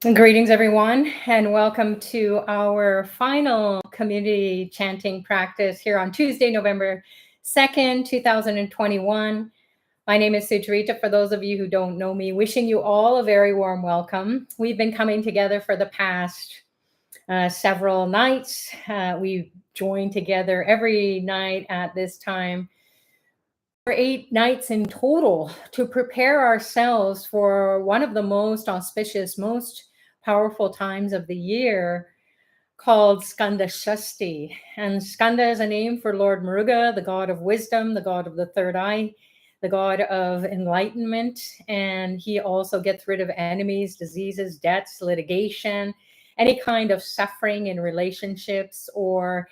Greetings, everyone, and welcome to our final community chanting practice here on Tuesday, November 2nd, 2021. My name is Sucharita. For those of you who don't know me, wishing you all a very warm welcome. We've been coming together for the past several nights. We've joined together every night at this time for 8 nights in total to prepare ourselves for one of the most auspicious, most powerful times of the year called Skanda Shasti. And Skanda is a name for Lord Muruga, the god of wisdom, the god of the third eye, the god of enlightenment. And he also gets rid of enemies, diseases, debts, litigation, any kind of suffering in relationships or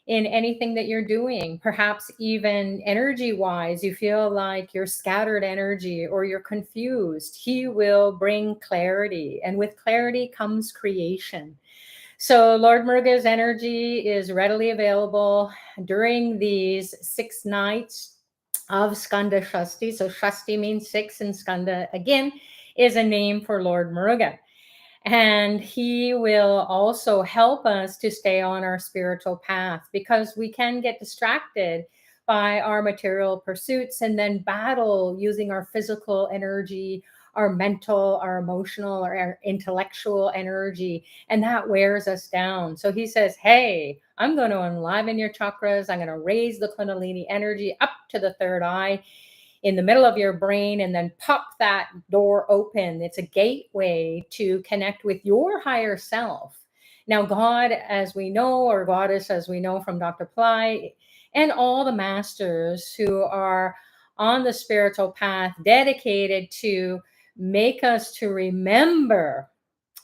in anything that you're doing. Perhaps even energy wise, you feel like you're scattered energy or you're confused. He will bring clarity, and with clarity comes creation. So Lord Muruga's energy is readily available during these 6 nights of Skanda Shasti. So Shasti means six, and Skanda again is a name for Lord Muruga. And he will also help us to stay on our spiritual path, because we can get distracted by our material pursuits and then battle using our physical energy, our mental, our emotional, or our intellectual energy, and that wears us down. So he says, hey, I'm going to enliven your chakras. I'm going to raise the Kundalini energy up to the third eye in the middle of your brain and then pop that door open. It's a gateway to connect with your higher self. Now, God, as we know, or Goddess, as we know from Dr. Pillai, and all the masters who are on the spiritual path dedicated to make us to remember,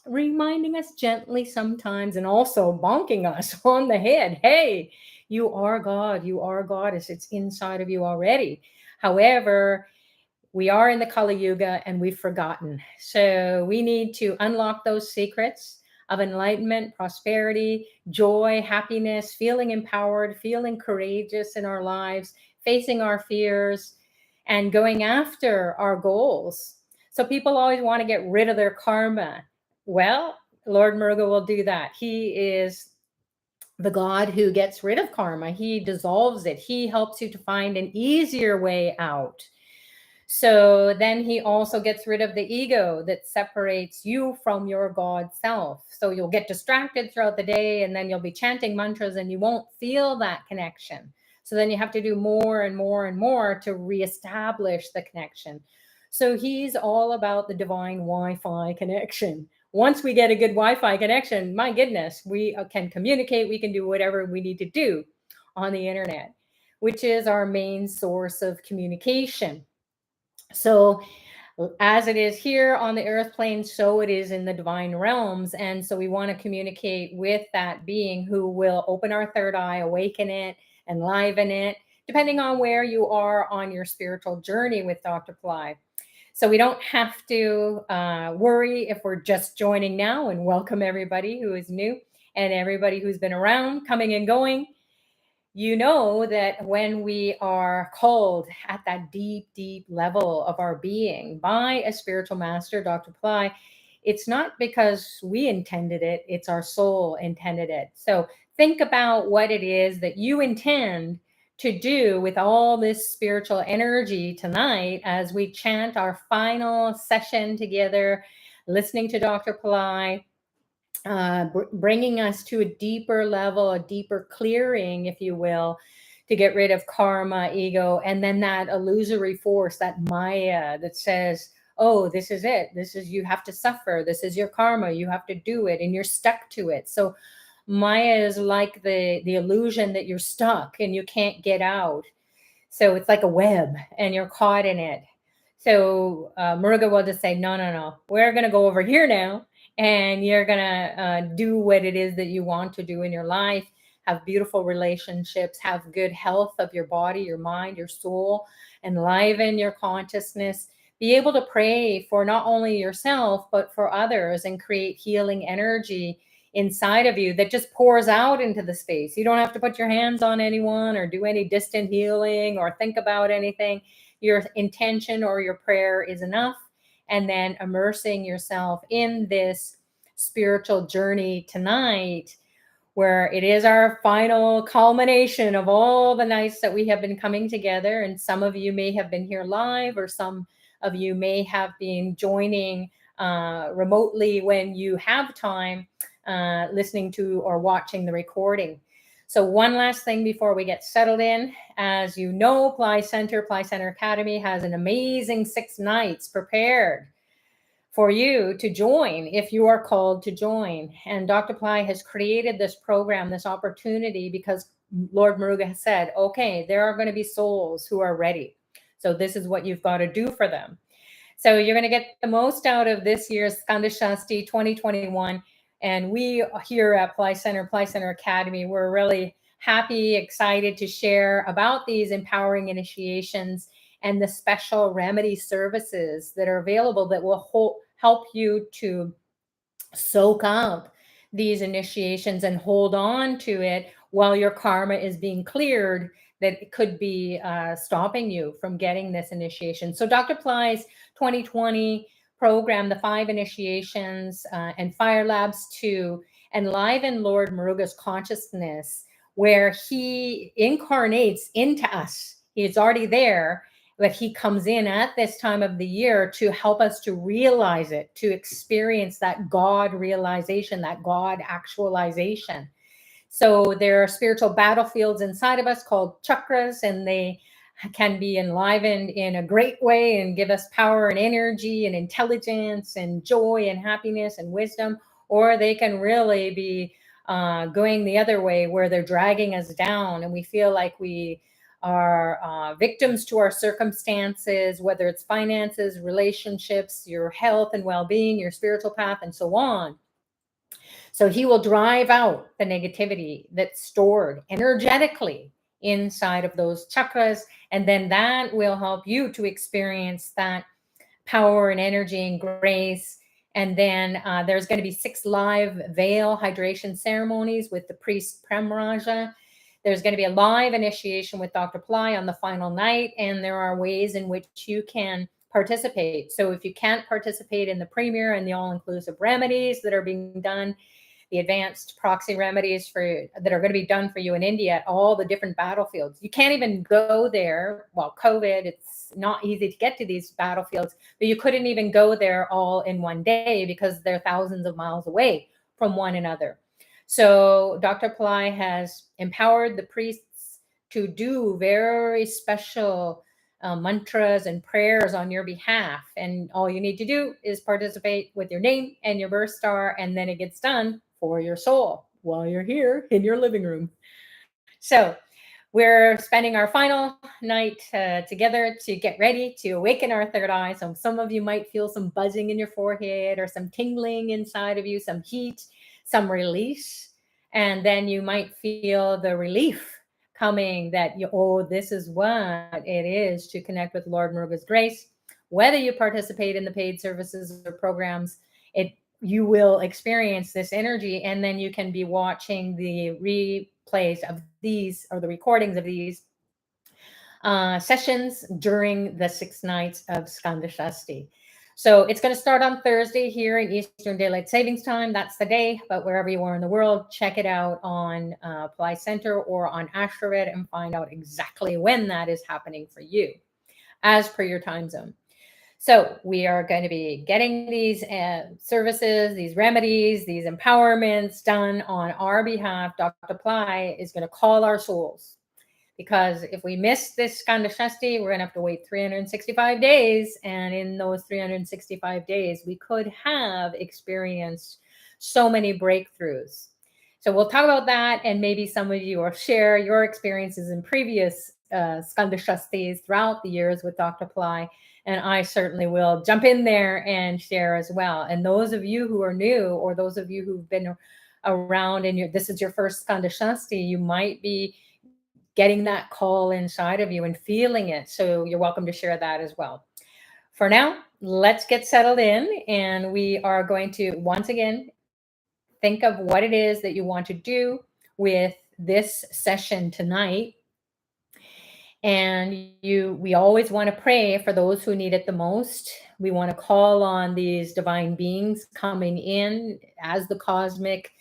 reminding us gently sometimes, and also bonking us on the head. Hey, you are God, you are Goddess. It's inside of you already. However, we are in the Kali Yuga and we've forgotten. So we need to unlock those secrets of enlightenment, prosperity, joy, happiness, feeling empowered, feeling courageous in our lives, facing our fears, and going after our goals. So people always want to get rid of their karma. Well, Lord Muruga will do that. He is the God who gets rid of karma. He dissolves it. He helps you to find an easier way out. So then he also gets rid of the ego that separates you from your God self. So you'll get distracted throughout the day, and then you'll be chanting mantras and you won't feel that connection. So then you have to do more and more and more to reestablish the connection. So he's all about the divine Wi-Fi connection. Once we get a good Wi-Fi connection, my goodness, we can communicate, we can do whatever we need to do on the internet, which is our main source of communication. So as it is here on the earth plane, so it is in the divine realms. And so we want to communicate with that being who will open our third eye, awaken it, enliven it, depending on where you are on your spiritual journey with Dr. Ply. So we don't have to worry if we're just joining now, and welcome everybody who is new and everybody who's been around, coming and going. You know that when we are called at that deep, deep level of our being by a spiritual master, Dr. Ply, it's not because we intended it, it's our soul intended it. So think about what it is that you intend to do with all this spiritual energy tonight as we chant our final session together, listening to Dr. Ply, bringing us to a deeper level, a deeper clearing, if you will, to get rid of karma, ego, and then that illusory force, that Maya that says, oh, this is it. This is, you have to suffer. This is your karma. You have to do it, and you're stuck to it. So Maya is like the illusion that you're stuck and you can't get out. So it's like a web and you're caught in it. So Muruga will just say, no, no, no, we're going to go over here now, and you're going to do what it is that you want to do in your life, have beautiful relationships, have good health of your body, your mind, your soul, enliven your consciousness, be able to pray for not only yourself, but for others, and create healing energy inside of you that just pours out into the space. You don't have to put your hands on anyone or do any distant healing or think about anything. Your intention or your prayer is enough. And then immersing yourself in this spiritual journey tonight, where it is our final culmination of all the nights that we have been coming together. And some of you may have been here live, or some of you may have been joining remotely when you have time, listening to or watching the recording. So one last thing before we get settled in. As you know, Pillai Center Academy has an amazing 6 nights prepared for you to join if you are called to join. And Dr. Pillai has created this program, this opportunity, because Lord Muruga has said, okay, there are going to be souls who are ready. So this is what you've got to do for them. So you're going to get the most out of this year's Skanda Shasti 2021. And we here at Pillai Center Academy, we're really happy, excited to share about these empowering initiations and the special remedy services that are available that will help you to soak up these initiations and hold on to it while your karma is being cleared that it could be stopping you from getting this initiation. So Dr. Pillai's 2020 program, the 5 initiations and Fire Labs 2, enliven Lord Muruga's consciousness, where he incarnates into us. He is already there, but he comes in at this time of the year to help us to realize it, to experience that God realization, that God actualization. So there are spiritual battlefields inside of us called chakras, and they can be enlivened in a great way and give us power and energy and intelligence and joy and happiness and wisdom, or they can really be going the other way, where they're dragging us down and we feel like we are victims to our circumstances, whether it's finances, relationships, your health and well-being, your spiritual path, and so on. So he will drive out the negativity that's stored energetically inside of those chakras. And then that will help you to experience that power and energy and grace. And then there's going to be 6 live veil hydration ceremonies with the priest Prem Raja. There's going to be a live initiation with Dr. Pillai on the final night. And there are ways in which you can participate. So if you can't participate in the premiere and the all-inclusive remedies that are being done, the advanced proxy remedies that are going to be done for you in India at all the different battlefields. You can't even go there. Well, COVID, it's not easy to get to these battlefields, but you couldn't even go there all in one day because they're thousands of miles away from one another. So Dr. Pillai has empowered the priests to do very special mantras and prayers on your behalf. And all you need to do is participate with your name and your birth star, and then it gets done for your soul while you're here in your living room. So we're spending our final night together to get ready to awaken our third eye. So some of you might feel some buzzing in your forehead or some tingling inside of you, some heat, some release. And then you might feel the relief coming that, this is what it is to connect with Lord Muruga's grace. Whether you participate in the paid services or programs, you will experience this energy, and then you can be watching the replays of these, or the recordings of these sessions during the 6 nights of Skanda Shasti. So it's going to start on Thursday here in Eastern Daylight Savings Time. That's the day, but wherever you are in the world, check it out on Pillai Center or on Astrovet and find out exactly when that is happening for you as per your time zone. So we are going to be getting these services, these remedies, these empowerments done on our behalf. Dr. Pillai is going to call our souls, because if we miss this Skanda Shasti, we're going to have to wait 365 days. And in those 365 days, we could have experienced so many breakthroughs. So we'll talk about that, and maybe some of you will share your experiences in previous Skanda Shastis throughout the years with Dr. Pillai. And I certainly will jump in there and share as well. And those of you who are new, or those of you who've been around and this is your first Skanda Shasti, you might be getting that call inside of you and feeling it. So you're welcome to share that as well. For now, let's get settled in, and we are going to once again think of what it is that you want to do with this session tonight. And we always want to pray for those who need it the most. We want to call on these divine beings coming in as the cosmic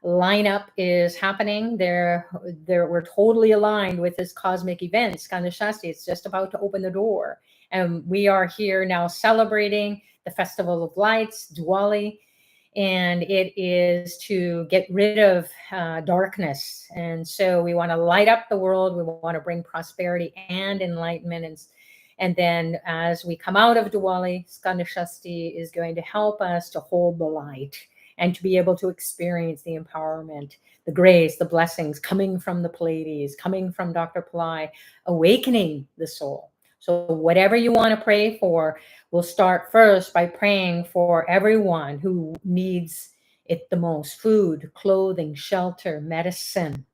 lineup is happening. We're totally aligned with this cosmic event, Skanda Shasti. It's just about to open the door. And we are here now celebrating the Festival of Lights, Diwali, and it is to get rid of darkness. And so we want to light up the world. We want to bring prosperity and enlightenment. And then as we come out of Diwali, Skanda Shasti is going to help us to hold the light and to be able to experience the empowerment, the grace, the blessings coming from the Pleiades, coming from Dr. Pillai, awakening the soul. So whatever you want to pray for, we'll start first by praying for everyone who needs it the most: food, clothing, shelter, medicine,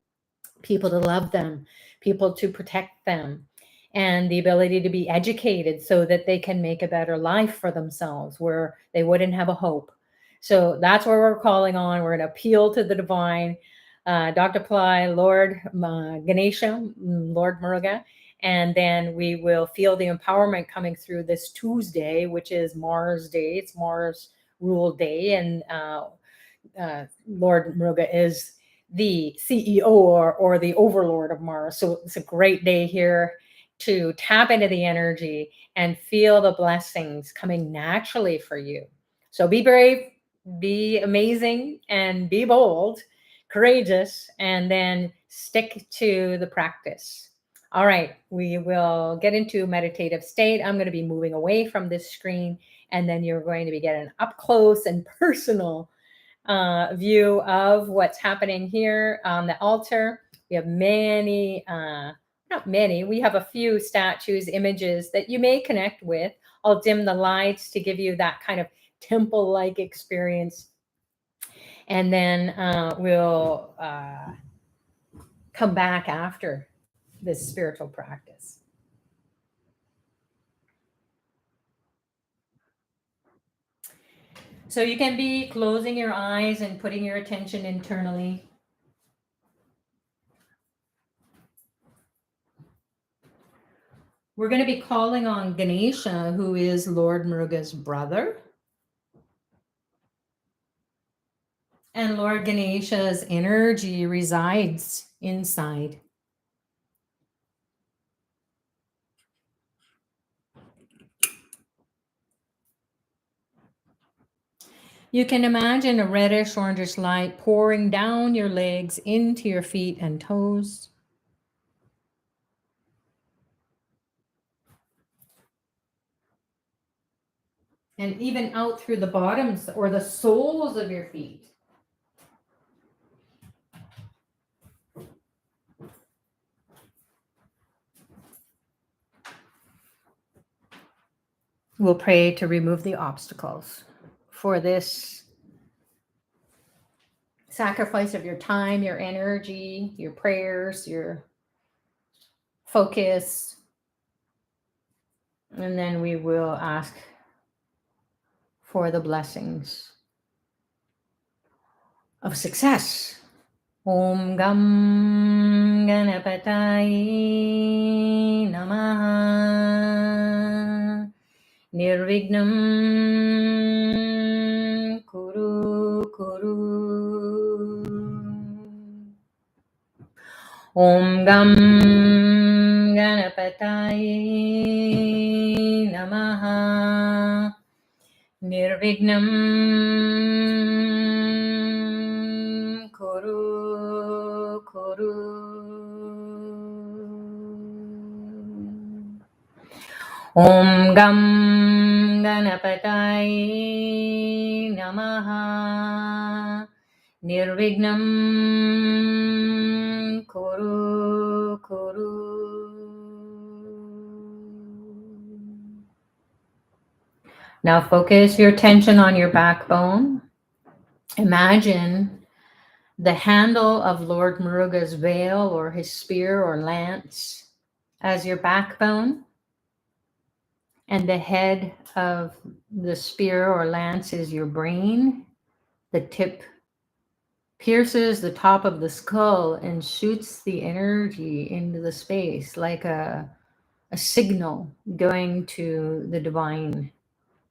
people to love them, people to protect them, and the ability to be educated so that they can make a better life for themselves where they wouldn't have a hope. So that's where we're calling on. We're going to appeal to the divine, Dr. Pillai, Lord Ganesha, Lord Muruga, and then we will feel the empowerment coming through this Tuesday, which is Mars Day. It's Mars Rule Day, and Lord Muruga is the CEO or the overlord of Mars. So it's a great day here to tap into the energy and feel the blessings coming naturally for you. So be brave, be amazing, and be bold, courageous, and then stick to the practice. All right, we will get into a meditative state. I'm going to be moving away from this screen, and then you're going to be getting up close and personal view of what's happening here on the altar. We have many, not many, we have a few statues, images that you may connect with. I'll dim the lights to give you that kind of temple-like experience. And then we'll come back after this spiritual practice. So you can be closing your eyes and putting your attention internally. We're going to be calling on Ganesha, who is Lord Muruga's brother. And Lord Ganesha's energy resides inside. You can imagine a reddish orangish light pouring down your legs into your feet and toes. And even out through the bottoms or the soles of your feet. We'll pray to remove the obstacles for this sacrifice of your time, your energy, your prayers, your focus. And then we will ask for the blessings of success. Om Gam Ganapataye Namaha Nirvignam Kuru Kuru. Om Gam Ganapataye Namaha Nirvignam Kuru Kuru. Om Gam Ganapataye Namaha Nirvignam Kuru Kuru. Now focus your attention on your backbone. Imagine the handle of Lord Muruga's veil or his spear or lance as your backbone. And the head of the spear or lance is your brain. The tip pierces the top of the skull and shoots the energy into the space like a signal going to the divine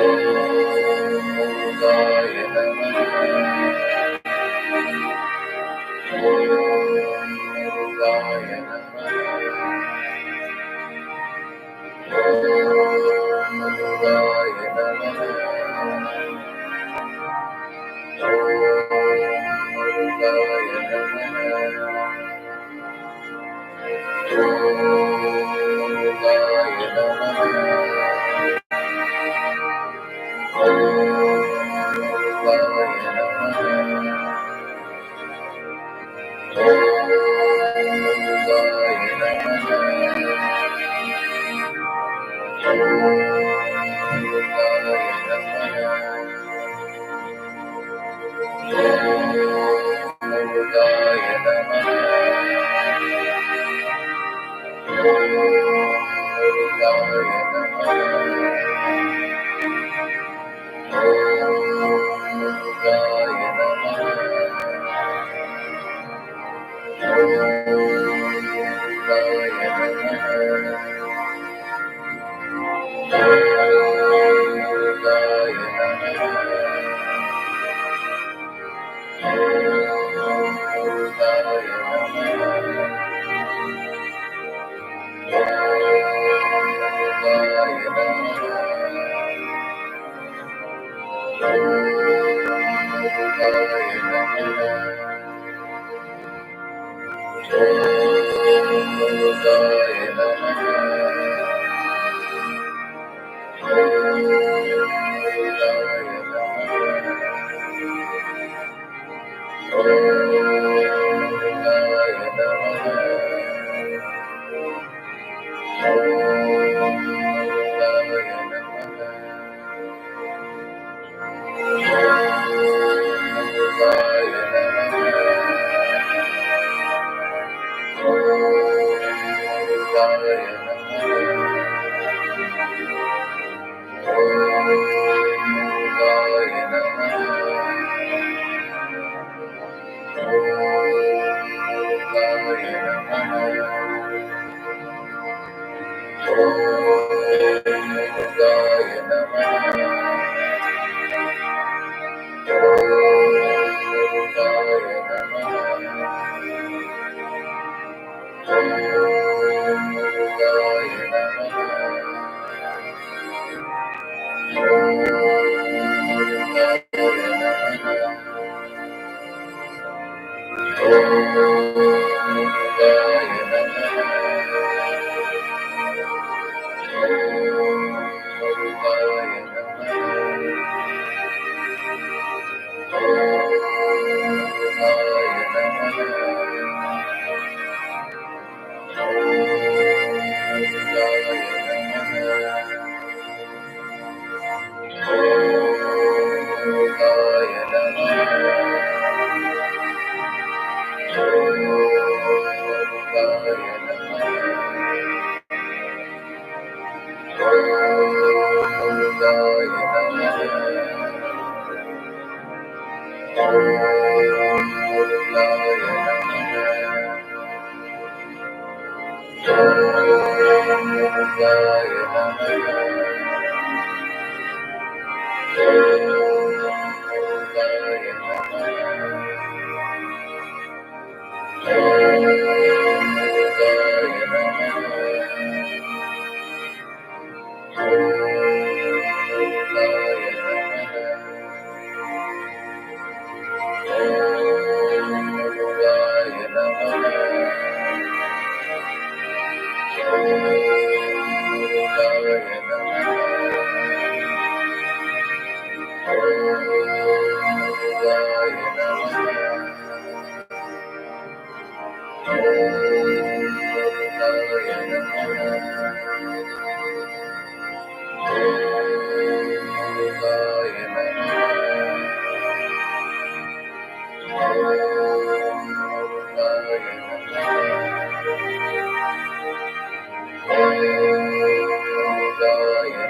Murugaya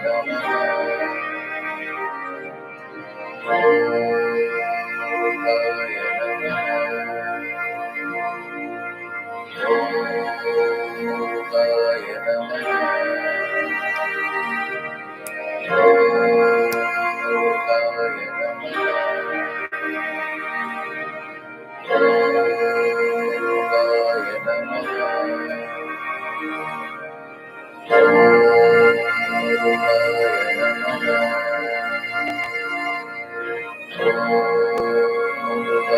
Namaha. Murugaya Murugaya Namaha.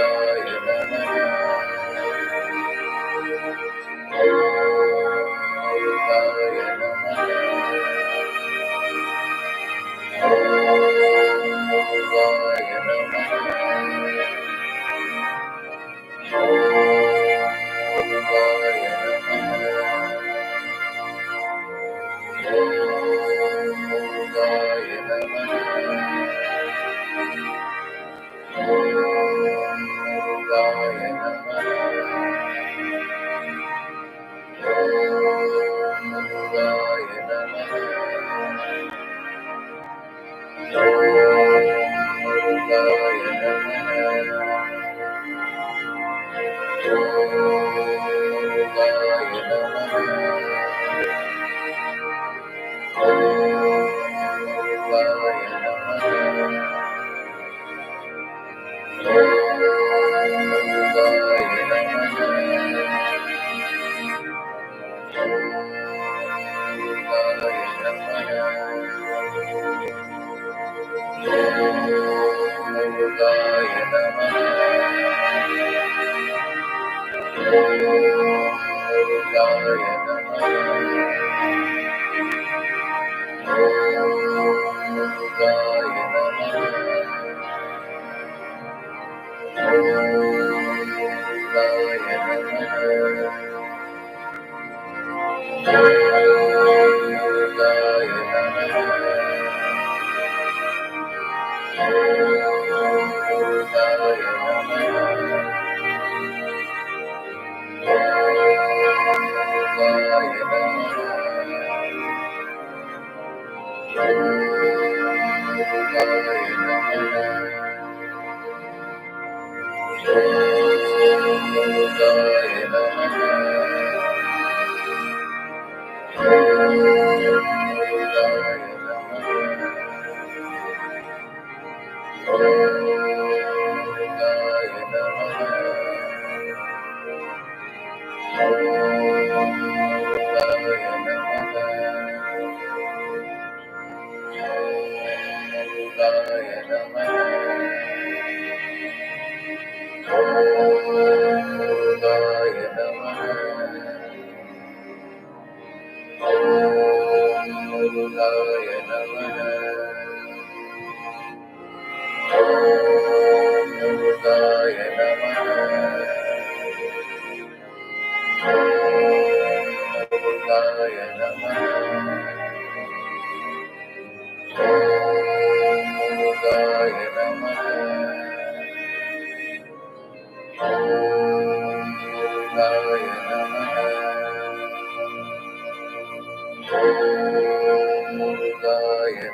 Murugaya Namaha. Murugaya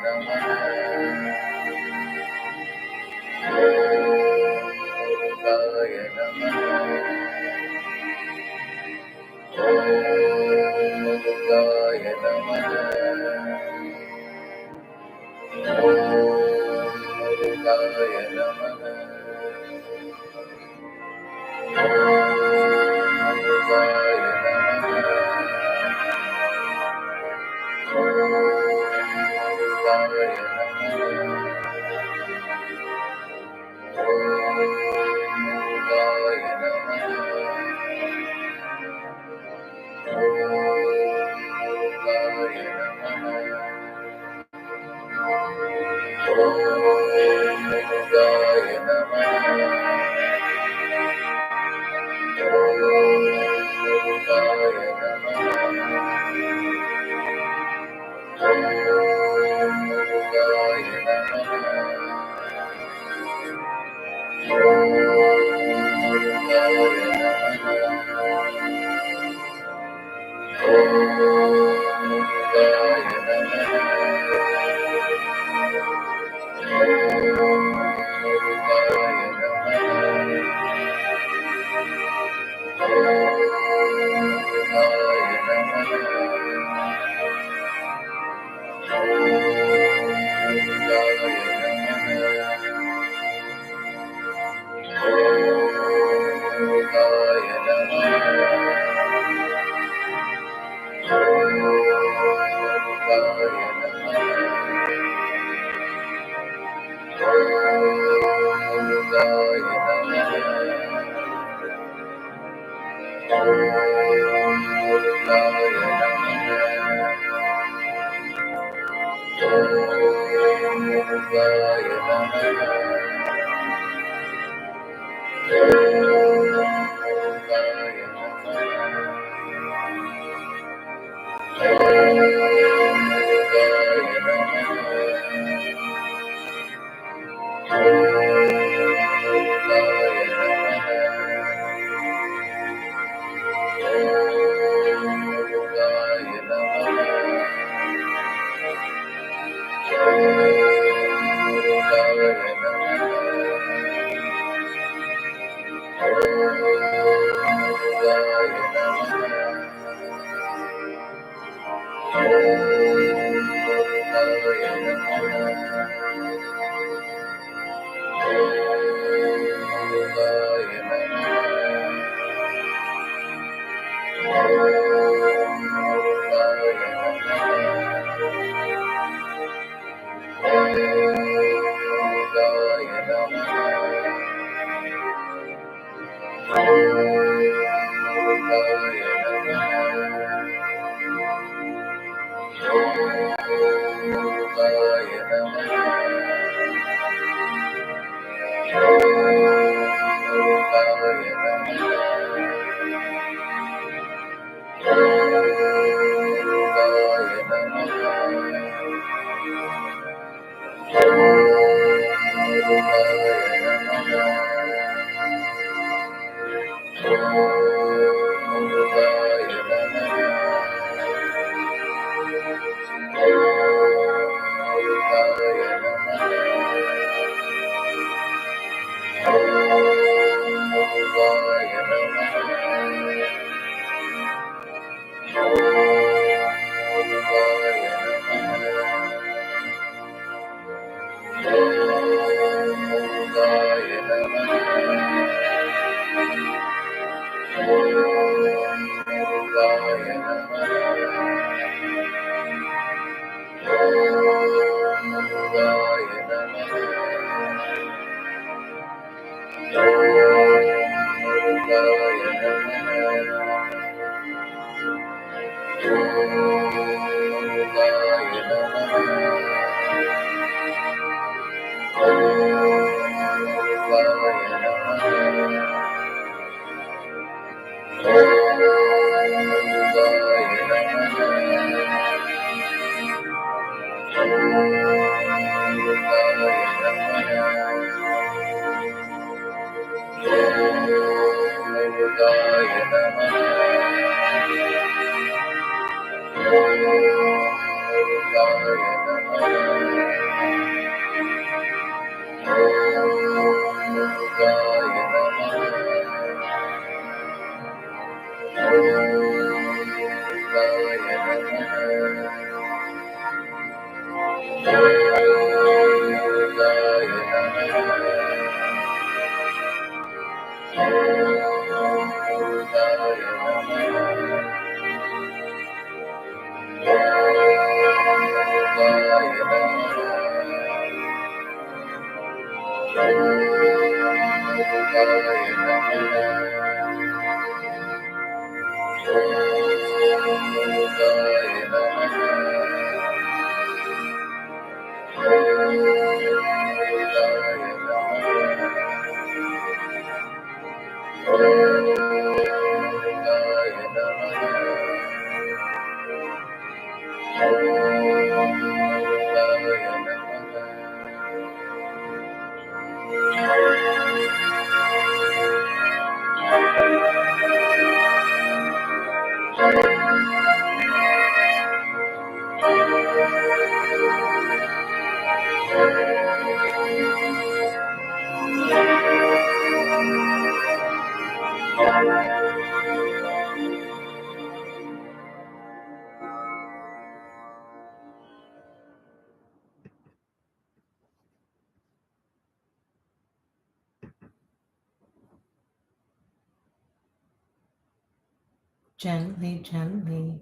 Gently, gently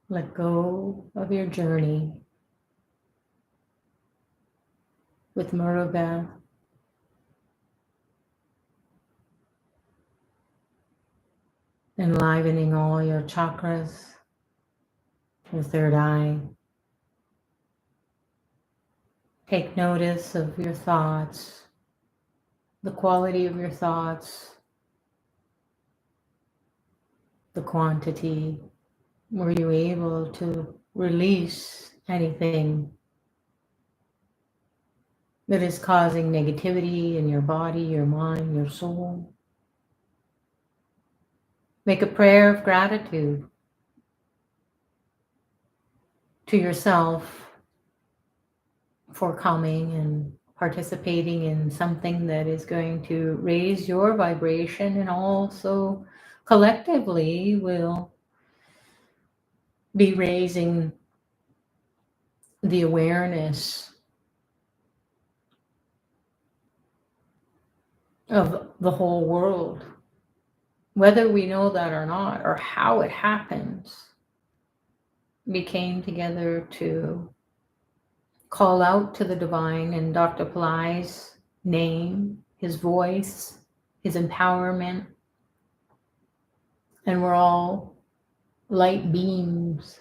let go of your journey. with Muruga. Enlivening all your chakras, your third eye. Take notice of your thoughts, the quality of your thoughts, the quantity. Were you able to release anything that is causing negativity in your body, your mind, your soul? Make a prayer of gratitude to yourself for coming and participating in something that is going to raise your vibration and also collectively will be raising the awareness of the whole world. Whether we know that or not, or how it happens, we came together to call out to the divine in Dr. Pillai's name, his voice, his empowerment. And we're all light beams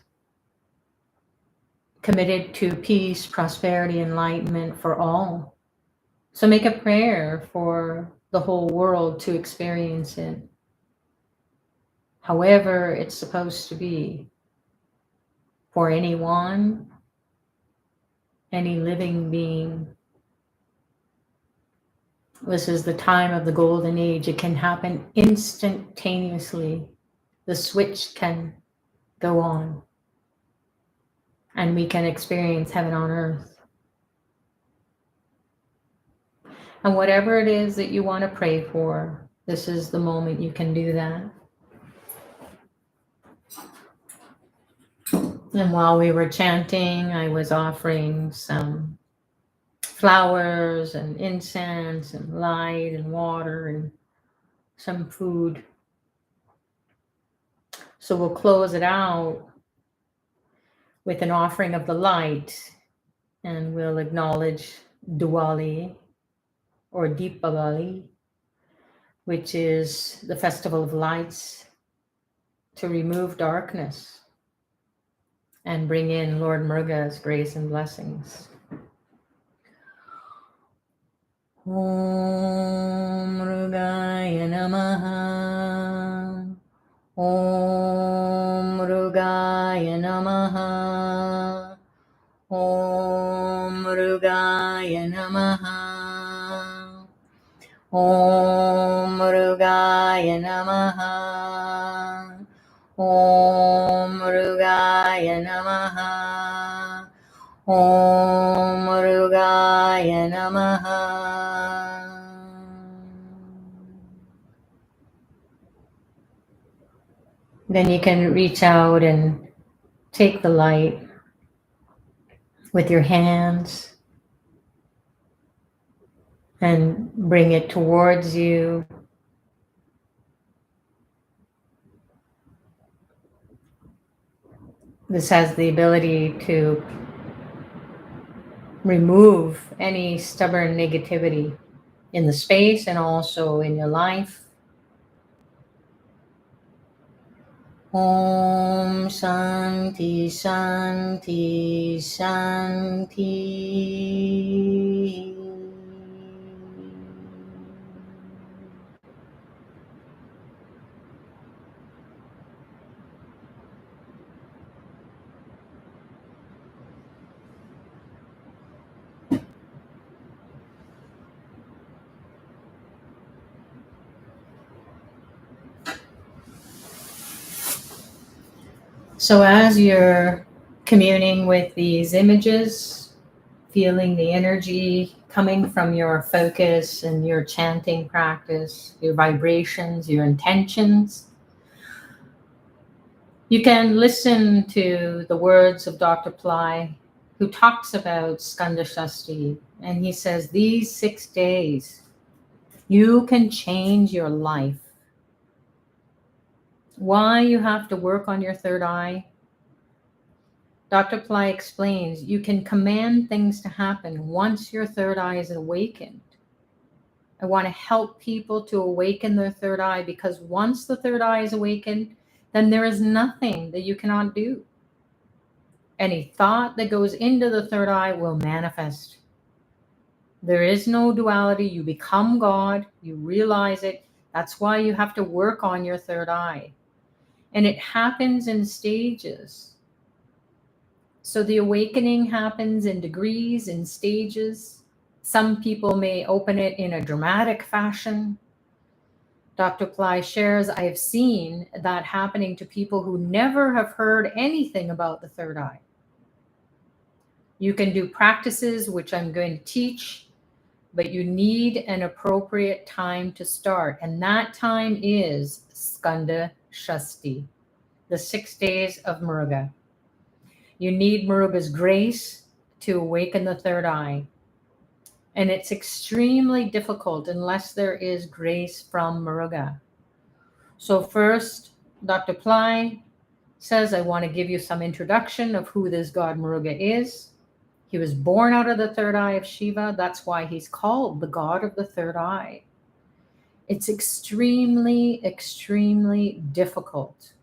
committed to peace, prosperity, enlightenment for all. So make a prayer for the whole world to experience it, however it's supposed to be, for anyone, any living being. This is the time of the golden age. It can happen instantaneously. The switch can go on, and we can experience heaven on earth. And whatever it is that you want to pray for, this is the moment you can do that. And while we were chanting, I was offering some flowers and incense and light and water and some food. So we'll close it out with an offering of the light, and we'll acknowledge Diwali or Deepavali, which is the festival of lights, to remove darkness and bring in Lord Muruga's grace and blessings. Om Murugaya Namaha. Om Murugaya Namaha. Om Murugaya Namaha. Om Murugaya Namaha. Om Murugaya Namaha. Om Murugaya Namaha. Then you can reach out and take the light with your hands and bring it towards you. This has the ability to remove any stubborn negativity in the space and also in your life. Om Shanti Shanti Shanti. So as you're communing with these images, feeling the energy coming from your focus and your chanting practice, your vibrations, your intentions, you can listen to the words of Dr. Pillai, who talks about Skanda Shasti, and he says, these 6 days, you can change your life. Why you have to work on your third eye? Dr. Pillai explains you can command things to happen once your third eye is awakened. I want to help people to awaken their third eye, because once the third eye is awakened, then there is nothing that you cannot do. Any thought that goes into the third eye will manifest. There is no duality. You become God. You realize it. That's why you have to work on your third eye. And it happens in stages. So the awakening happens in degrees, in stages. Some people may open it in a dramatic fashion. Dr. Pillai shares, I have seen that happening to people who never have heard anything about the third eye. You can do practices, which I'm going to teach, but you need an appropriate time to start. And that time is Skanda Shasti, the 6 days of Muruga. You need Muruga's grace to awaken the third eye. And it's extremely difficult unless there is grace from Muruga. So first, Dr. Pillai says, I want to give you some introduction of who this God Muruga is. He was born out of the third eye of Shiva. That's why he's called the God of the third eye. It's extremely, extremely difficult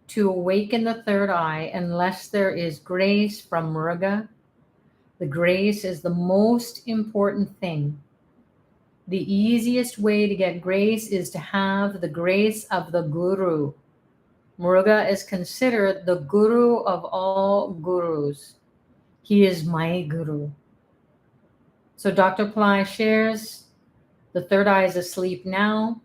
to awaken the third eye unless there is grace from Muruga. The grace is the most important thing. The easiest way to get grace is to have the grace of the Guru. Muruga is considered the Guru of all gurus. He is my Guru. So Dr. Pillai shares, the third eye is asleep now.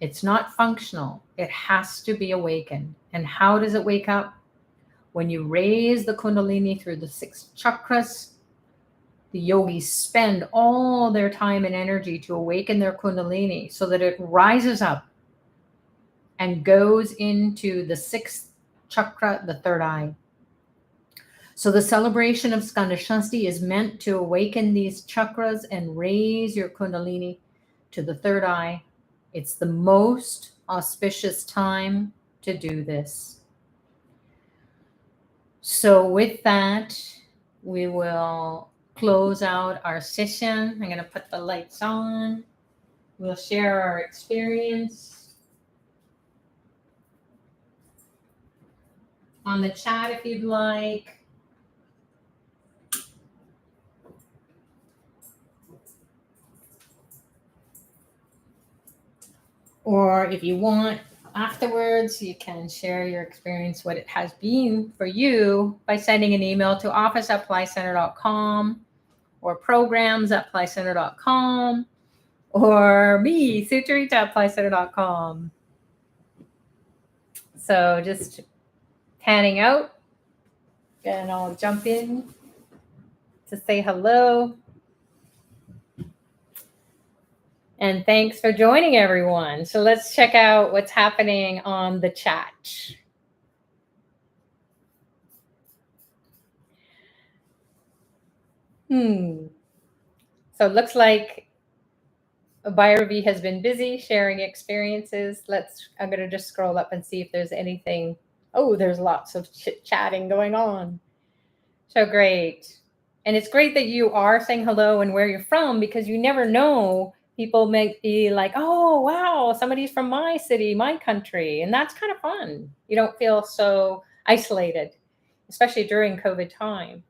It's not functional. It has to be awakened. And how does it wake up? When you raise the Kundalini through the 6 chakras, the yogis spend all their time and energy to awaken their Kundalini so that it rises up and goes into the 6th chakra, the third eye. So the celebration of Skanda Shasti is meant to awaken these chakras and raise your Kundalini to the third eye. It's the most auspicious time to do this. So with that, we will close out our session. I'm going to put the lights on. We'll share our experience on the chat if you'd like. Or if you want, afterwards, you can share your experience, what it has been for you, by sending an email to office@PillaiCenter.com or programs@PillaiCenter.com or me, Sucharita@PillaiCenter.com. So just panning out, and I'll jump in to say hello. And thanks for joining, everyone. So let's check out what's happening on the chat. So it looks like Bhairavi has been busy sharing experiences. I'm going to just scroll up and see if there's anything. Oh, there's lots of chit-chatting going on. So great. And it's great that you are saying hello and where you're from, because you never know. People may be like, oh, wow, somebody's from my city, my country. And that's kind of fun. You don't feel so isolated, especially during COVID time.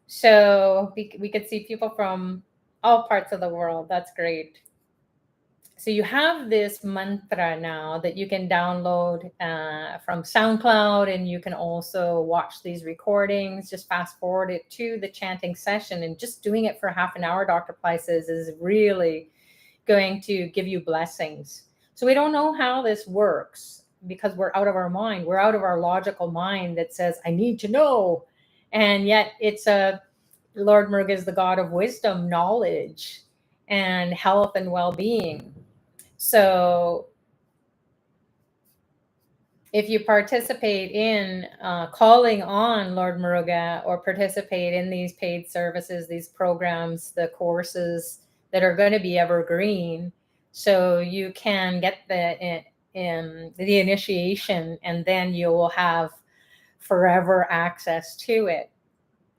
So we could see people from all parts of the world. That's great. So you have this mantra now that you can download from SoundCloud, and you can also watch these recordings. Just fast forward it to the chanting session, and just doing it for half an hour, Dr. Pillai says, is really going to give you blessings. So we don't know how this works because we're out of our mind. We're out of our logical mind that says, I need to know. And yet Lord Muruga is the God of wisdom, knowledge, and health and well-being. So if you participate in calling on Lord Muruga, or participate in these paid services, these programs, the courses that are going to be evergreen, so you can get the initiation, and then you will have forever access to it.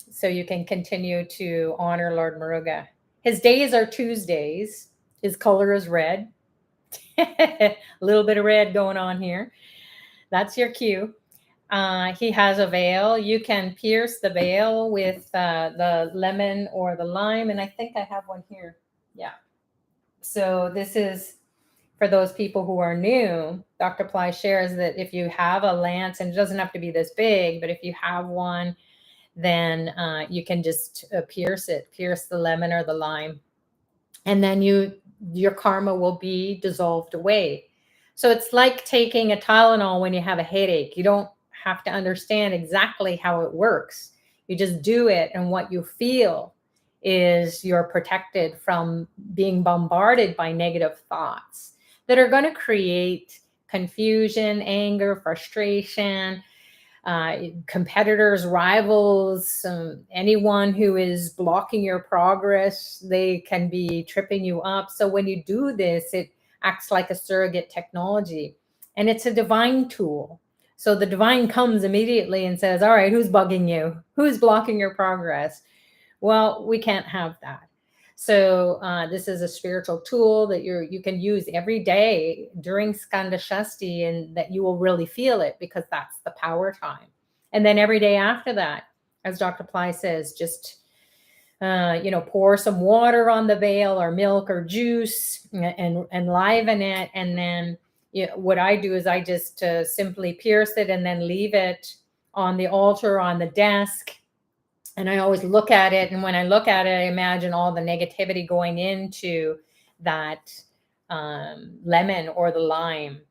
So you can continue to honor Lord Muruga. His days are Tuesdays. His color is red. A little bit of red going on here. That's your cue. He has a veil. You can pierce the veil with the lemon or the lime. And I think I have one here. Yeah. So this is for those people who are new. Dr. Ply shares that if you have a lance, and it doesn't have to be this big, but if you have one, then you can just pierce the lemon or the lime. And then your karma will be dissolved away. So it's like taking a Tylenol when you have a headache. You don't have to understand exactly how it works. You just do it, and what you feel is you're protected from being bombarded by negative thoughts that are going to create confusion, anger, frustration, competitors, rivals, anyone who is blocking your progress. They can be tripping you up. So when you do this, it acts like a surrogate technology, and it's a divine tool. So the divine comes immediately and says, all right, who's bugging you? Who's blocking your progress? Well, we can't have that. So this is a spiritual tool that you can use every day during Skanda Shasti, and that you will really feel it, because that's the power time. And then every day after that, as Dr. Ply says, just pour some water on the veil, or milk or juice, and liven it. And then what I do is I just simply pierce it and then leave it on the altar, on the desk. And I always look at it. And when I look at it, I imagine all the negativity going into that lemon or the lime.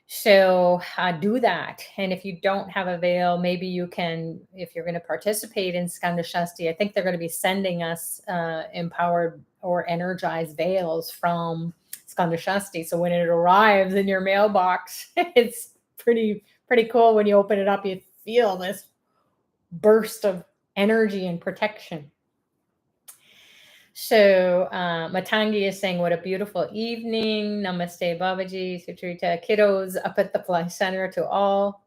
So do that. And if you don't have a veil, maybe you can, if you're going to participate in Skanda Shasti, I think they're going to be sending us empowered or energized veils from Skanda Shasti. So when it arrives in your mailbox, it's pretty cool. When you open it up, you feel this burst of energy and protection. So Matangi is saying, what a beautiful evening. Namaste, Babaji, Sutrita, kiddos up at the Pillai Center to all.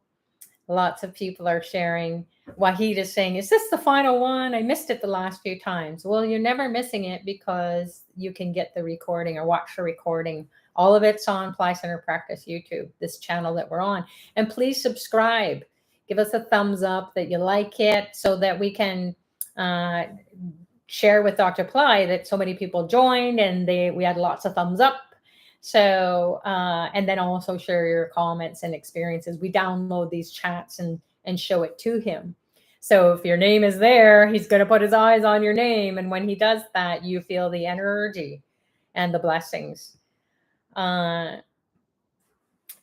Lots of people are sharing. Wahid is saying, is this the final one? I missed it the last few times. Well, you're never missing it, because you can get the recording or watch the recording. All of it's on Pillai Center Practice YouTube, this channel that we're on. And please subscribe. Give us a thumbs up that you like it, so that we can share with Dr. Ply that so many people joined, and we had lots of thumbs up. So, and then also share your comments and experiences. We download these chats and show it to him. So if your name is there, he's going to put his eyes on your name. And when he does that, you feel the energy and the blessings.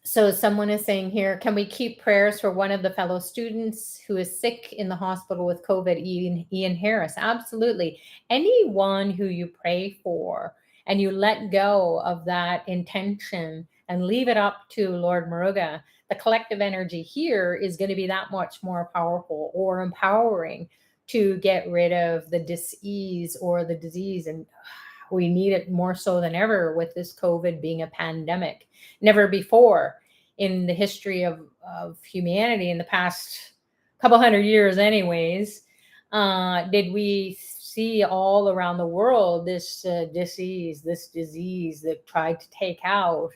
So someone is saying here, can we keep prayers for one of the fellow students who is sick in the hospital with COVID, Ian Harris? Absolutely. Anyone who you pray for and you let go of that intention and leave it up to Lord Muruga, the collective energy here is going to be that much more powerful or empowering to get rid of the dis-ease or the disease. And we need it more so than ever with this COVID being a pandemic. Never before in the history of humanity, in the past couple hundred years anyways, did we see all around the world this disease that tried to take out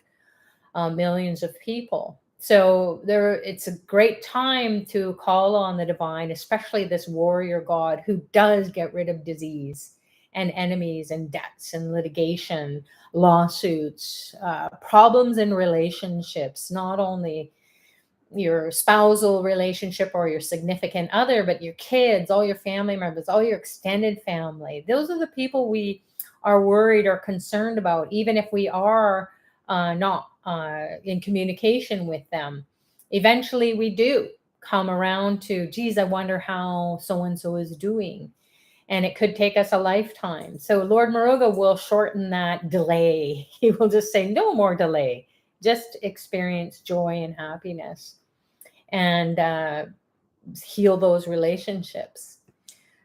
millions of people. So it's a great time to call on the divine, especially this warrior God who does get rid of disease and enemies and debts and litigation, lawsuits, problems in relationships, not only your spousal relationship or your significant other, but your kids, all your family members, all your extended family. Those are the people we are worried or concerned about, even if we are not in communication with them. Eventually we do come around to, geez, I wonder how so-and-so is doing. And it could take us a lifetime. So Lord Muruga will shorten that delay. He will just say, no more delay. Just experience joy and happiness and heal those relationships.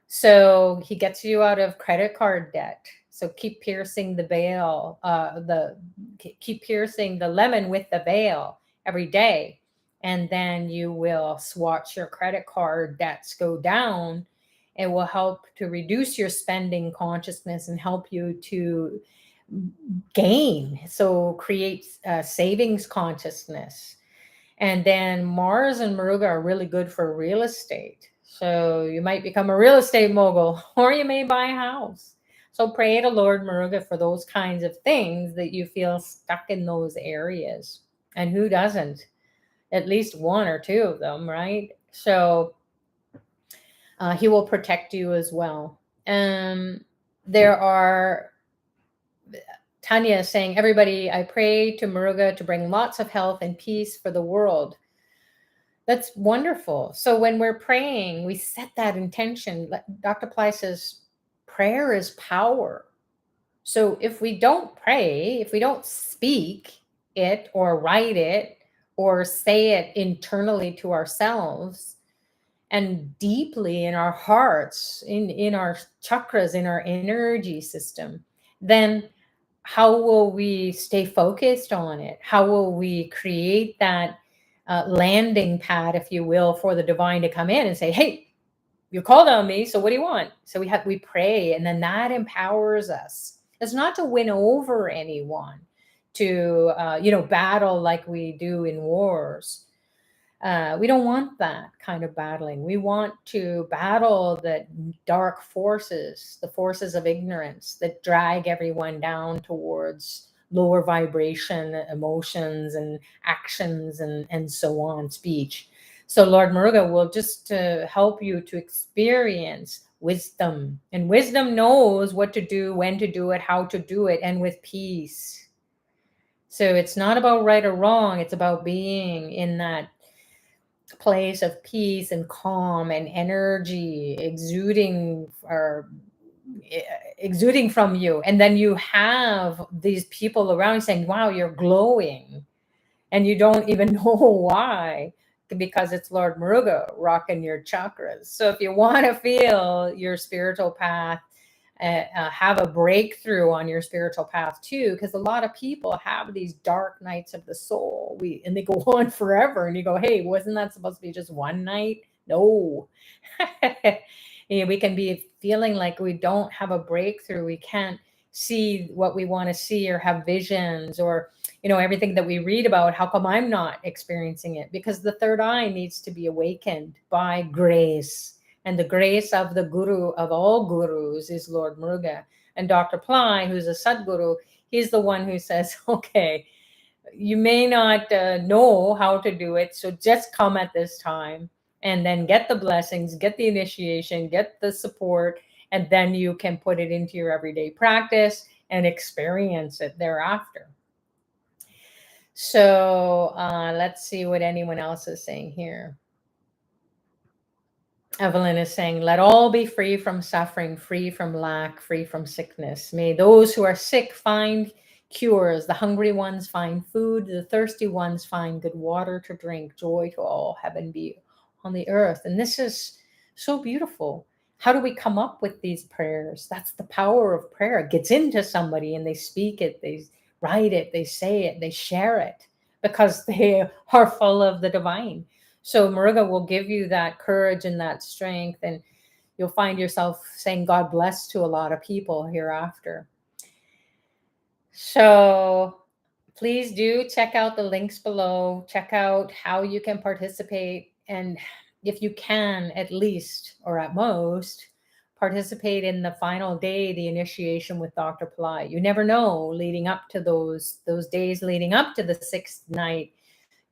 So he gets you out of credit card debt. So keep piercing the veil, keep piercing the lemon with the veil every day. and then you will watch your credit card debts go down. It will help to reduce your spending consciousness and help you to gain, so create savings consciousness. And then Mars and Muruga are really good for real estate. So you might become a real estate mogul, or you may buy a house. So pray to Lord Muruga for those kinds of things that you feel stuck in those areas. And who doesn't? At least one or two of them, right? So he will protect you as well. There are Tanya saying, everybody, I pray to Muruga to bring lots of health and peace for the world. That's wonderful. So when we're praying, we set that intention. Dr. Ply says, prayer is power. So if we don't pray, if we don't speak it or write it or say it internally to ourselves and deeply in our hearts, in our chakras, in our energy system, then how will we stay focused on it? How will we create that landing pad, if you will, for the divine to come in and say, hey, you called on me, so what do you want? So we pray, and then that empowers us. It's not to win over anyone, to battle like we do in wars. We don't want that kind of battling. We want to battle the dark forces, the forces of ignorance that drag everyone down towards lower vibration emotions and actions and so on, speech. So Lord Muruga will just help you to experience wisdom. And wisdom knows what to do, when to do it, how to do it, and with peace. So it's not about right or wrong. It's about being in that place of peace and calm and energy exuding from you. And then you have these people around you saying, wow, you're glowing. And you don't even know why, because it's Lord Muruga rocking your chakras. So if you want to feel your spiritual path, have a breakthrough on your spiritual path too, because a lot of people have these dark nights of the soul, and they go on forever, and you go, hey, wasn't that supposed to be just one night? No. We can be feeling like we don't have a breakthrough, we can't see what we want to see, or have visions, or everything that we read about. How come I'm not experiencing it? Because the third eye needs to be awakened by grace. And the grace of the guru of all gurus is Lord Muruga. And Dr. Ply, who's a Sadguru, he's the one who says, okay, you may not know how to do it, so just come at this time and then get the blessings, get the initiation, get the support, and then you can put it into your everyday practice and experience it thereafter. So let's see what anyone else is saying here. Evelyn is saying, let all be free from suffering, free from lack, free from sickness. May those who are sick find cures, the hungry ones find food, the thirsty ones find good water to drink, joy to all, heaven be on the earth. And this is so beautiful. How do we come up with these prayers? That's the power of prayer. It gets into somebody and they speak it, they write it, they say it, they share it, because they are full of the divine. So Muruga will give you that courage and that strength, and you'll find yourself saying God bless to a lot of people hereafter. So please do check out the links below. Check out how you can participate. And if you can, at least, or at most, participate in the final day, the initiation with Dr. Pillai. You never know, leading up to those days leading up to the 6th night,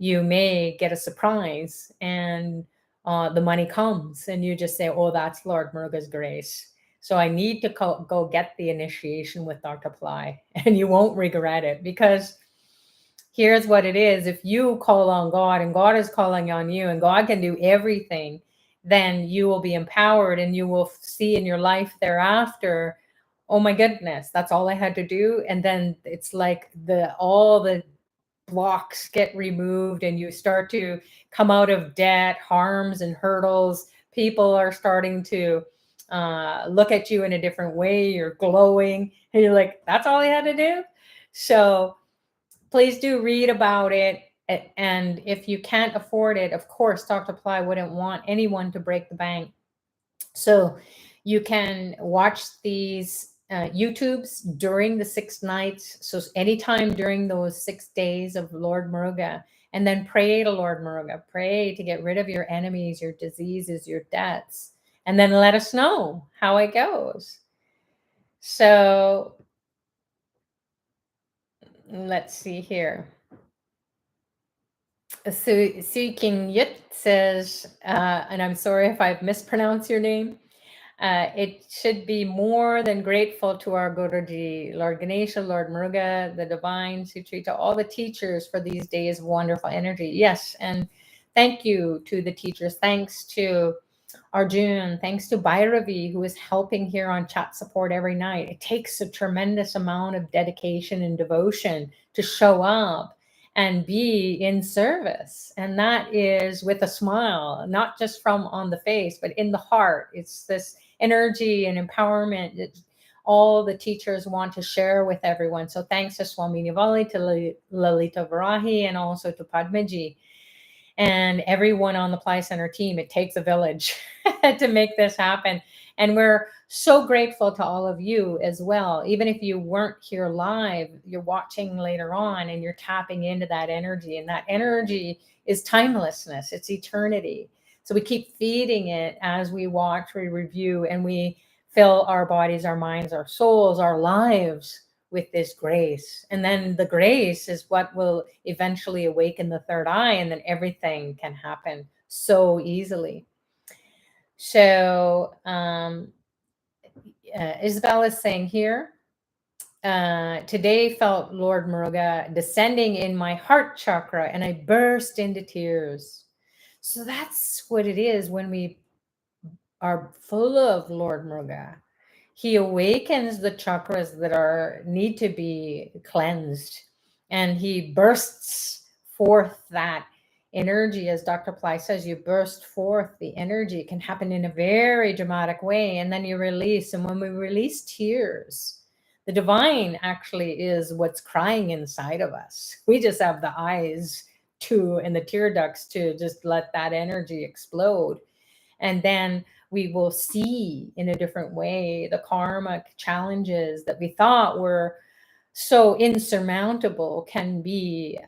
you may get a surprise, and the money comes, and you just say, oh, that's Lord Muruga's grace. So I need to go get the initiation with Dr. Pillai, and you won't regret it, because here's what it is. If you call on God and God is calling on you, and God can do everything, then you will be empowered, and you will see in your life thereafter, oh my goodness, that's all I had to do. And then it's like all the blocks get removed, and you start to come out of debt, harms and hurdles. People are starting to look at you in a different way. You're glowing, and you're like, that's all I had to do. So please do read about it. And if you can't afford it, of course, Dr. Ply wouldn't want anyone to break the bank. So you can watch these YouTubes during the 6 nights. So anytime during those 6 days of Lord Muruga, and then pray to Lord Muruga, pray to get rid of your enemies, your diseases, your debts, and then let us know how it goes. So let's see here. King Yit says, and I'm sorry if I've mispronounced your name. It should be more than grateful to our Guruji, Lord Ganesha, Lord Muruga, the Divine, Sutrita, all the teachers for these days of wonderful energy. Yes, and thank you to the teachers. Thanks to Arjun. Thanks to Bhairavi, who is helping here on chat support every night. It takes a tremendous amount of dedication and devotion to show up and be in service. And that is with a smile, not just from on the face, but in the heart. It's this energy and empowerment that all the teachers want to share with everyone. So thanks to Swami Nivali, to Lalita Varahi, and also to Padmaji and everyone on the Pillai Center team. It takes a village to make this happen. And we're so grateful to all of you as well. Even if you weren't here live, you're watching later on and you're tapping into that energy. And that energy is timelessness, it's eternity. So we keep feeding it as we watch, we review, and we fill our bodies, our minds, our souls, our lives with this grace. And then the grace is what will eventually awaken the third eye, and then everything can happen so easily. So Isabel is saying here, today felt Lord Muruga descending in my heart chakra and I burst into tears. So that's what it is when we are full of Lord Muruga. He awakens the chakras that need to be cleansed, and he bursts forth that energy. As Dr. Ply says, you burst forth the energy. It can happen in a very dramatic way, and then you release. And when we release tears, the divine actually is what's crying inside of us. We just have the eyes and the tear ducts to just let that energy explode. And then we will see in a different way the karmic challenges that we thought were so insurmountable can be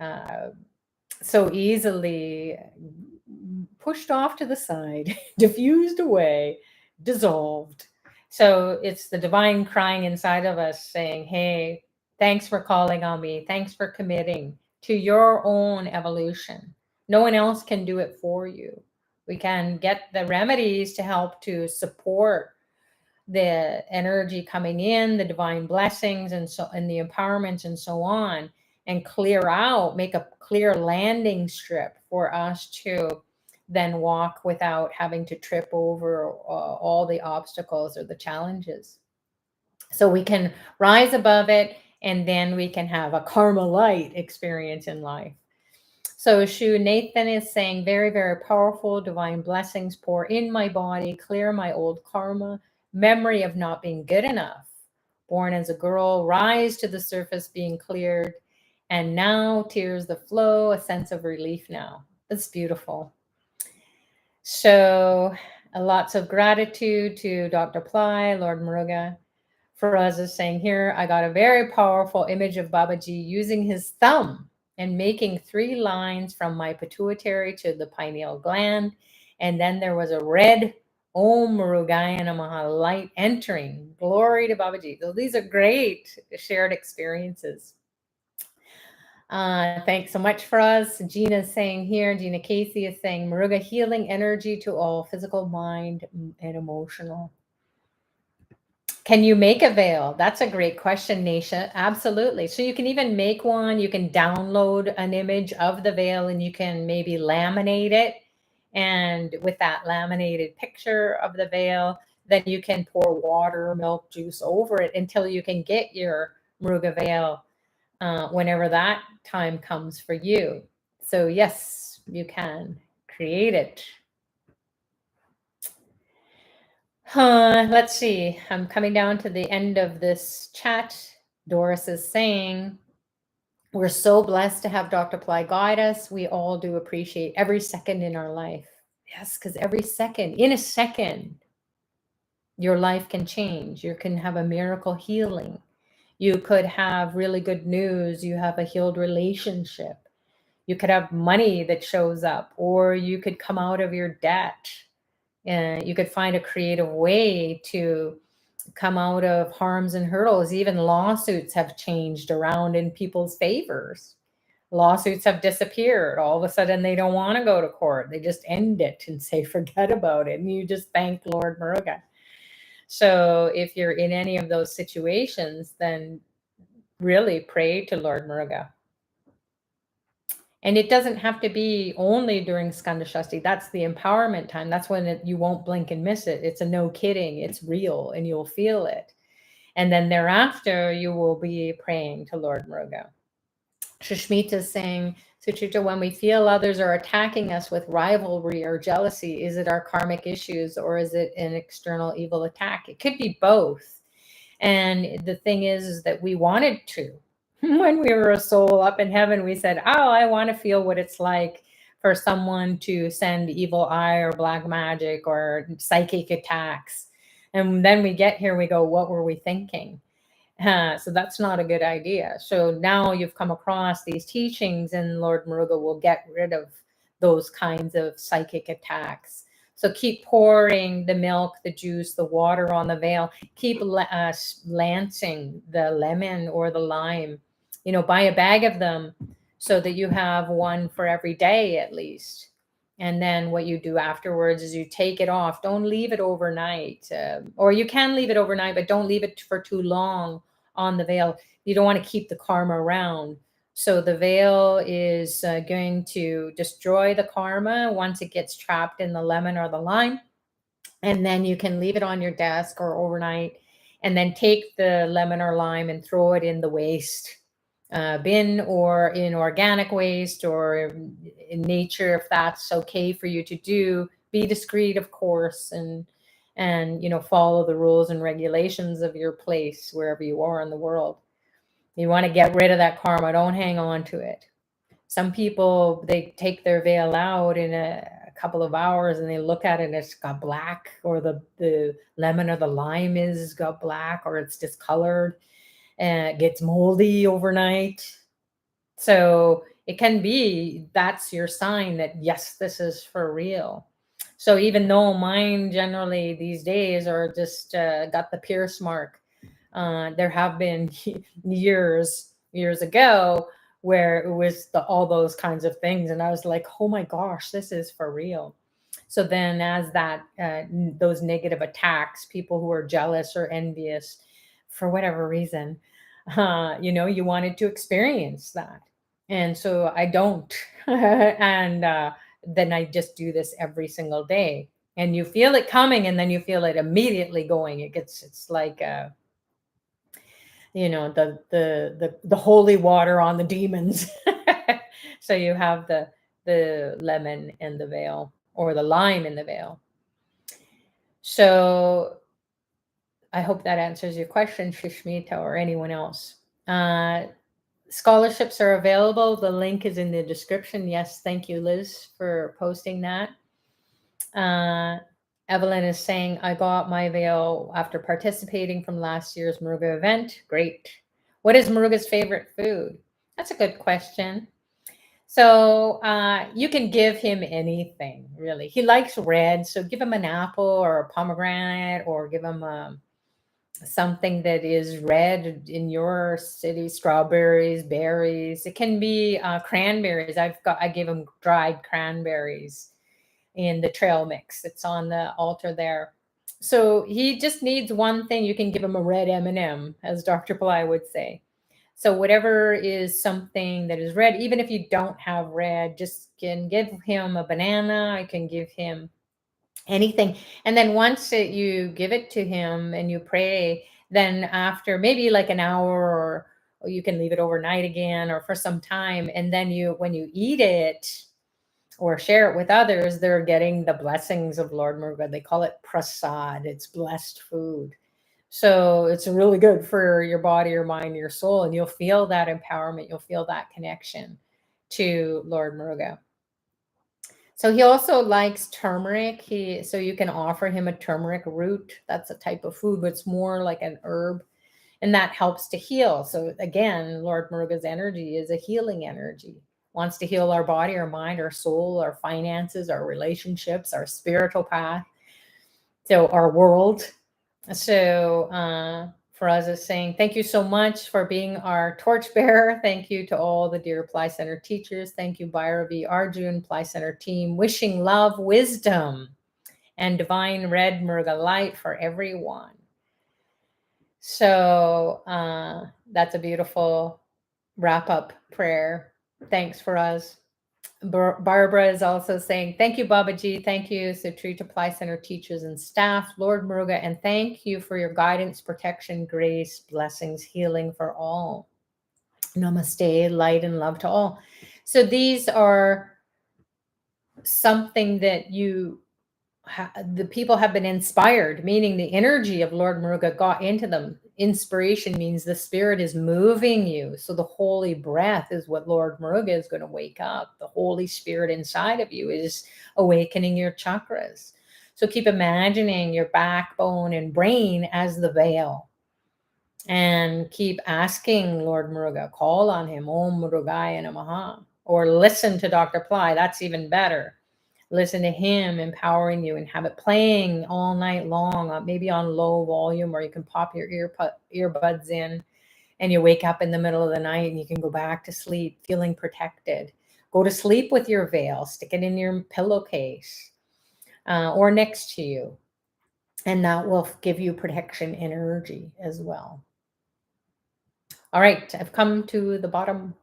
so easily pushed off to the side, diffused away, dissolved. So it's the divine crying inside of us saying, hey, thanks for calling on me. Thanks for committing to your own evolution. No one else can do it for you. We can get the remedies to help to support the energy coming in, the divine blessings, and the empowerment and so on, and clear out, make a clear landing strip for us to then walk without having to trip over all the obstacles or the challenges. So we can rise above it, and then we can have a karma light experience in life. So Shu Nathan is saying, very, very powerful divine blessings pour in my body, clear my old karma, memory of not being good enough. Born as a girl, rise to the surface being cleared. And now tears the flow, a sense of relief now. It's beautiful. So lots of gratitude to Dr. Ply, Lord Muruga. Faraz is saying here, I got a very powerful image of Babaji using his thumb and making 3 lines from my pituitary to the pineal gland. And then there was a red Om Murugaya Namaha light entering. Glory to Babaji. So these are great shared experiences. Thanks so much for us. Gina's saying here, Gina Casey is saying, Muruga healing energy to all physical, mind, and emotional. Can you make a veil? That's a great question, Nasha. Absolutely. So you can even make one. You can download an image of the veil and you can maybe laminate it. And with that laminated picture of the veil, then you can pour water, milk, juice over it until you can get your Muruga veil whenever that time comes for you. So yes, you can create it. Let's see. I'm coming down to the end of this chat. Doris is saying, We're so blessed to have Dr. Ply guide us. We all do appreciate every second in our life. Yes, because every second, in a second, your life can change. You can have a miracle healing. You could have really good news. You have a healed relationship. You could have money that shows up, or you could come out of your debt. And you could find a creative way to come out of harms and hurdles. Even lawsuits have changed around in people's favors. Lawsuits have disappeared. All of a sudden, they don't want to go to court. They just end it and say, forget about it. And you just thank Lord Muruga. So if you're in any of those situations, then really pray to Lord Muruga. And it doesn't have to be only during Skanda Shasti. That's the empowerment time. That's when you won't blink and miss it. It's a no kidding. It's real and you'll feel it. And then thereafter, you will be praying to Lord Muruga. Shushmita is saying, Suchitra, when we feel others are attacking us with rivalry or jealousy, is it our karmic issues or is it an external evil attack? It could be both. And the thing is that we wanted to. When we were a soul up in heaven, we said, oh, I want to feel what it's like for someone to send evil eye or black magic or psychic attacks. And then we get here, we go, what were we thinking? So that's not a good idea. So now you've come across these teachings and Lord Muruga will get rid of those kinds of psychic attacks. So keep pouring the milk, the juice, the water on the veil. Keep lancing the lemon or the lime. Buy a bag of them so that you have one for every day at least. And then what you do afterwards is you take it off. Don't leave it overnight. Or you can leave it overnight, but don't leave it for too long on the veil. You don't want to keep the karma around. So the veil is going to destroy the karma once it gets trapped in the lemon or the lime. And then you can leave it on your desk or overnight and then take the lemon or lime and throw it in the waste bin or in organic waste or in nature, if that's okay for you to do. Be discreet, of course, and follow the rules and regulations of your place wherever you are in the world. You want to get rid of that karma. Don't hang on to it. Some people, they take their veil out in a couple of hours and they look at it and it's got black, or the lemon or the lime is got black, or it's discolored and it gets moldy overnight. So it can be that's your sign that, yes, this is for real. So even though mine generally these days are just got the pierce mark, there have been years ago where it was all those kinds of things. And I was like, oh my gosh, this is for real. So then as that, those negative attacks, people who are jealous or envious for whatever reason, you wanted to experience that. And so I don't. And then I just do this every single day. And you feel it coming and then you feel it immediately going. It's like, the holy water on the demons. So you have the lemon in the veil or the lime in the veil. So I hope that answers your question, Shishmita, or anyone else. Scholarships are available. The link is in the description. Yes, thank you, Liz, for posting that. Evelyn is saying, I got my veil after participating from last year's Muruga event. Great. What is Muruga's favorite food? That's a good question. So you can give him anything, really. He likes red, so give him an apple or a pomegranate, or give him something that is red in your city, strawberries, berries. It can be cranberries. I gave him dried cranberries in the trail mix. It's on the altar there. So he just needs one thing. You can give him a red M&M, as Dr. Pillai would say. So whatever is something that is red, even if you don't have red, just can give him a banana. I can give him anything. And then once you give it to him and you pray, then after maybe like an hour, or you can leave it overnight again or for some time. And then when you eat it or share it with others, they're getting the blessings of Lord Muruga. They call it prasad. It's blessed food. So it's really good for your body, your mind, your soul, and you'll feel that empowerment. You'll feel that connection to Lord Muruga. So he also likes turmeric. So you can offer him a turmeric root. That's a type of food, but it's more like an herb, and that helps to heal. So again, Lord Muruga's energy is a healing energy. Wants to heal our body, our mind, our soul, our finances, our relationships, our spiritual path, so our world. So for us is saying thank you so much for being our torchbearer. Thank you to all the dear Pillai Center teachers. Thank you, Bhairavi Arjun, Pillai Center team. Wishing love, wisdom, and divine red Muruga light for everyone. So that's a beautiful wrap-up prayer. Thanks for us. Barbara is also saying, thank you, Babaji. Thank you, Sutrita Pillai Center teachers and staff, Lord Muruga, and thank you for your guidance, protection, grace, blessings, healing for all. Namaste, light and love to all. So these are something that the people have been inspired, meaning the energy of Lord Muruga got into them. Inspiration means the spirit is moving you. So the holy breath is what Lord Muruga is going to wake up. The Holy Spirit inside of you is awakening your chakras. So keep imagining your backbone and brain as the veil. And keep asking Lord Muruga, call on him, Om Murugaya Namaha. Or listen to Dr. Pillai, that's even better. Listen to him empowering you and have it playing all night long, maybe on low volume, or you can pop your earbuds in and you wake up in the middle of the night and you can go back to sleep feeling protected. Go to sleep with your veil, stick it in your pillowcase or next to you. And that will give you protection energy as well. All right, I've come to the bottom.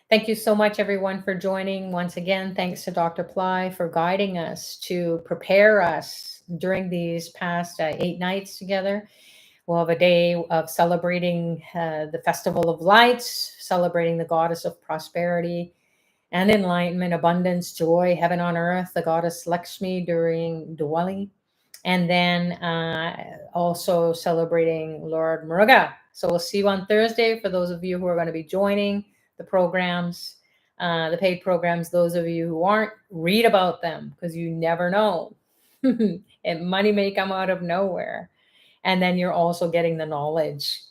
Thank you so much, everyone, for joining. Once again, thanks to Dr. Pillai for guiding us to prepare us during these past 8 nights together. We'll have a day of celebrating the Festival of Lights, celebrating the goddess of prosperity and enlightenment, abundance, joy, heaven on earth, the goddess Lakshmi during Diwali. And then also celebrating Lord Muruga. So we'll see you on Thursday for those of you who are going to be joining the programs, the paid programs. Those of you who aren't, read about them because you never know. And money may come out of nowhere. And then you're also getting the knowledge,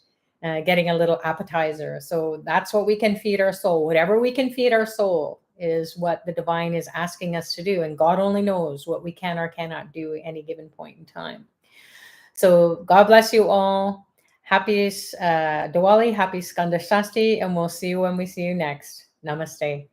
getting a little appetizer. So that's what we can feed our soul. Whatever we can feed our soul is what the divine is asking us to do. And God only knows what we can or cannot do at any given point in time. So God bless you all. Happy Diwali, happy Skanda Shasti, and we'll see you when we see you next. Namaste.